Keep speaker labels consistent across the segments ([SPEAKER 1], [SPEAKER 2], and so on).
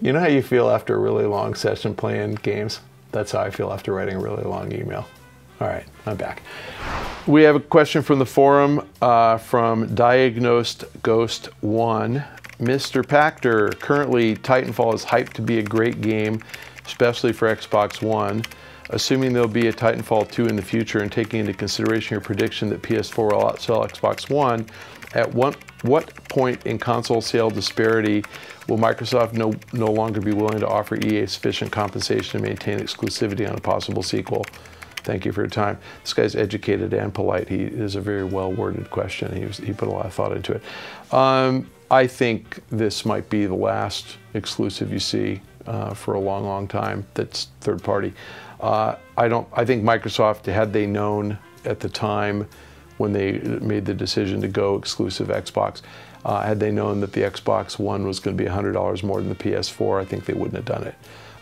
[SPEAKER 1] You know how you feel after a really long session playing games? That's how I feel after writing a really long email. All right, I'm back. We have a question from the forum from Diagnosed Ghost 1. Mr. Pachter, currently Titanfall is hyped to be a great game, especially for Xbox One. Assuming there'll be a Titanfall 2 in the future and taking into consideration your prediction that PS4 will outsell Xbox One, at what point in console sale disparity will Microsoft no longer be willing to offer EA sufficient compensation to maintain exclusivity on a possible sequel? Thank you for your time. This guy's educated and polite. He is a very well-worded question. He put a lot of thought into it. I think this might be the last exclusive you see for a long, long time that's third party. I think Microsoft, had they known at the time when they made the decision to go exclusive Xbox, had they known that the Xbox One was going to be $100 more than the PS4, I think they wouldn't have done it.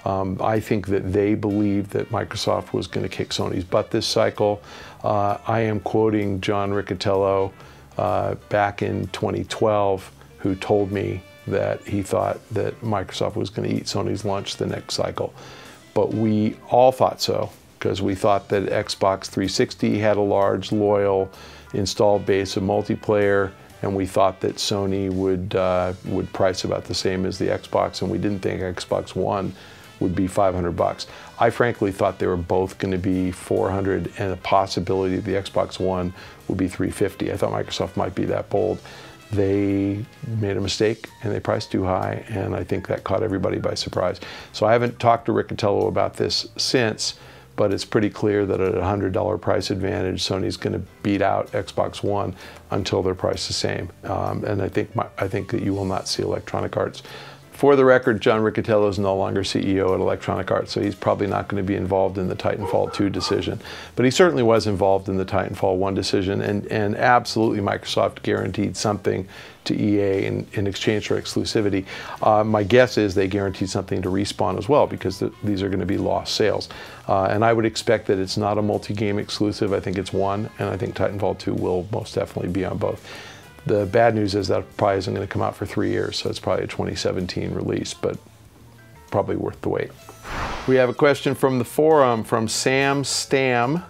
[SPEAKER 1] I think that they believed that Microsoft was going to kick Sony's butt this cycle. I am quoting John Riccitiello back in 2012, who told me that he thought that Microsoft was going to eat Sony's lunch the next cycle. But we all thought so, because we thought that Xbox 360 had a large, loyal installed base of multiplayer, and we thought that Sony would price about the same as the Xbox, and we didn't think Xbox One would be $500. I frankly thought they were both going to be $400, and the possibility of the Xbox One would be $350. I thought Microsoft might be that bold. They made a mistake and they priced too high, and I think that caught everybody by surprise. So I haven't talked to Riccitiello about this since, but it's pretty clear that at a $100 price advantage, Sony's going to beat out Xbox One until they're priced the same. And I think that you will not see Electronic Arts. For the record, John Riccitiello is no longer CEO at Electronic Arts, so he's probably not going to be involved in the Titanfall 2 decision. But he certainly was involved in the Titanfall 1 decision, and absolutely Microsoft guaranteed something to EA in exchange for exclusivity. My guess is they guaranteed something to Respawn as well, because these are going to be lost sales. And I would expect that it's not a multi-game exclusive. I think it's one, and I think Titanfall 2 will most definitely be on both. The bad news is that probably isn't going to come out for 3 years, so it's probably a 2017 release, but probably worth the wait. We have a question from the forum from Sam Stam.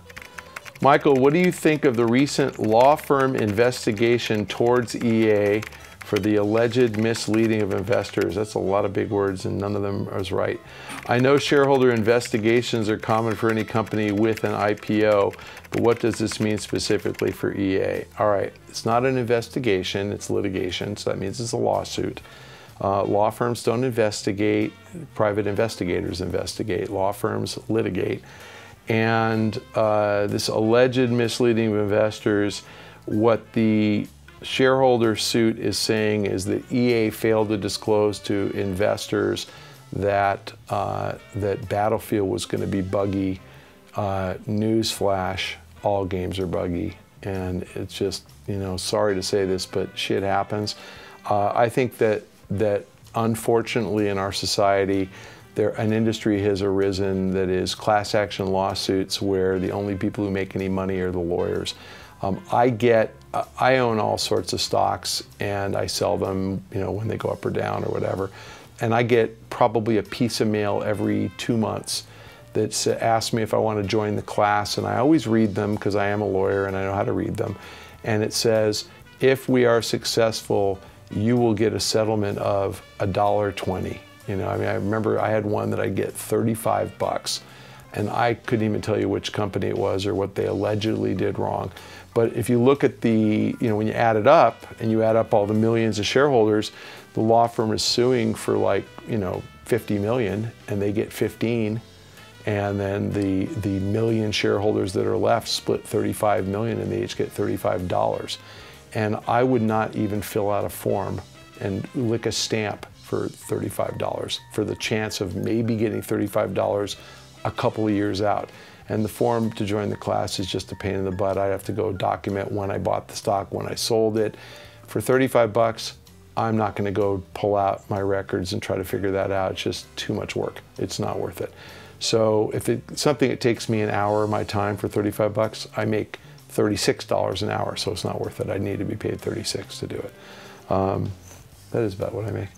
[SPEAKER 1] Michael, what do you think of the recent law firm investigation towards EA for the alleged misleading of investors? That's a lot of big words, and none of them is right. I know shareholder investigations are common for any company with an IPO, but what does this mean specifically for EA? All right, it's not an investigation, it's litigation, so that means it's a lawsuit. Law firms don't investigate, private investigators investigate, law firms litigate. And this alleged misleading of investors, what the shareholder suit is saying is that EA failed to disclose to investors that that Battlefield was going to be buggy. Newsflash, all games are buggy, and it's just, you know, sorry to say this, but shit happens. I think that unfortunately in our society, an industry has arisen that is class action lawsuits where the only people who make any money are the lawyers. I own all sorts of stocks, and I sell them, you know, when they go up or down or whatever. And I get probably a piece of mail every 2 months that asks me if I want to join the class, and I always read them because I am a lawyer and I know how to read them. And it says, if we are successful, you will get a settlement of $1.20. You know, I mean, I remember I had one that I'd get 35 bucks, and I couldn't even tell you which company it was or what they allegedly did wrong. But if you look at the, you know, when you add it up and you add up all the millions of shareholders, the law firm is suing for, like, you know, 50 million, and they get 15. And then the million shareholders that are left split 35 million, and they each get $35. And I would not even fill out a form and lick a stamp for $35 for the chance of maybe getting $35 a couple of years out. And the form to join the class is just a pain in the butt. I have to go document when I bought the stock, when I sold it. For 35 bucks, I'm not going to go pull out my records and try to figure that out. It's just too much work. It's not worth it. So if it's something that takes me an hour of my time for 35 bucks, I make $36 an hour, so it's not worth it. I need to be paid 36 to do it. That is about what I make.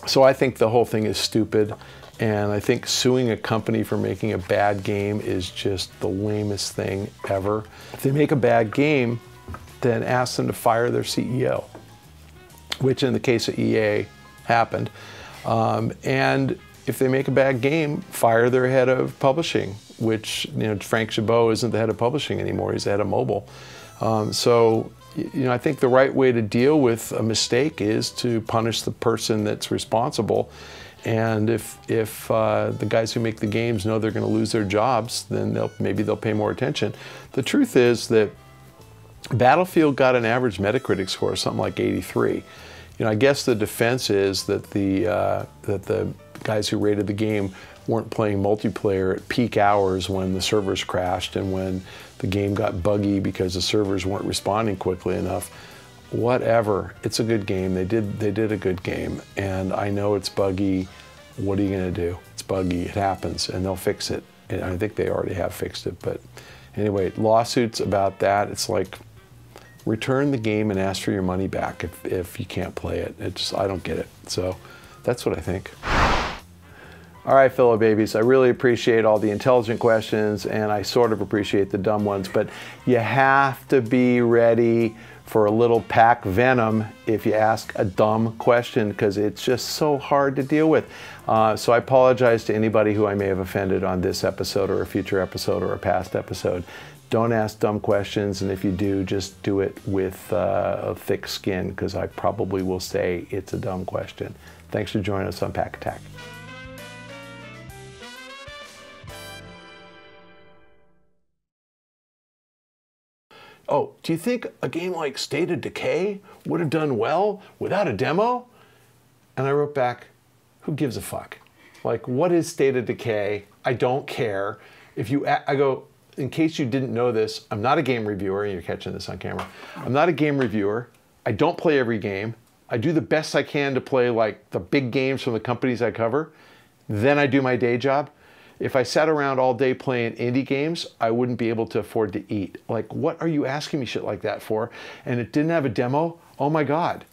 [SPEAKER 1] So I think the whole thing is stupid, and I think suing a company for making a bad game is just the lamest thing ever. If they make a bad game, then ask them to fire their CEO, which in the case of EA happened. And if they make a bad game, fire their head of publishing, which, you know, Frank Chabot isn't the head of publishing anymore, he's the head of mobile. So, you know, I think the right way to deal with a mistake is to punish the person that's responsible. And if the guys who make the games know they're going to lose their jobs, then maybe they'll pay more attention. The truth is that Battlefield got an average Metacritic score of something like 83. You know, I guess the defense is that the guys who rated the game weren't playing multiplayer at peak hours when the servers crashed and when the game got buggy because the servers weren't responding quickly enough. Whatever, it's a good game. They did a good game, and I know it's buggy. What are you going to do? It's buggy. It happens, and they'll fix it. And I think they already have fixed it. But anyway, lawsuits about that. It's like, return the game and ask for your money back if you can't play it. I don't get it. So that's what I think. All right, fellow babies, I really appreciate all the intelligent questions, and I sort of appreciate the dumb ones, but you have to be ready for a little pack venom if you ask a dumb question, because it's just so hard to deal with. So I apologize to anybody who I may have offended on this episode or a future episode or a past episode. Don't ask dumb questions, and if you do, just do it with a thick skin, because I probably will say it's a dumb question. Thanks for joining us on Pach-Attack. Oh, do you think a game like State of Decay would have done well without a demo? And I wrote back, who gives a fuck? Like, what is State of Decay? I don't care. I go, in case you didn't know this, I'm not a game reviewer, and you're catching this on camera. I'm not a game reviewer. I don't play every game. I do the best I can to play like the big games from the companies I cover. Then I do my day job. If I sat around all day playing indie games, I wouldn't be able to afford to eat. Like, what are you asking me shit like that for? And it didn't have a demo? Oh my God.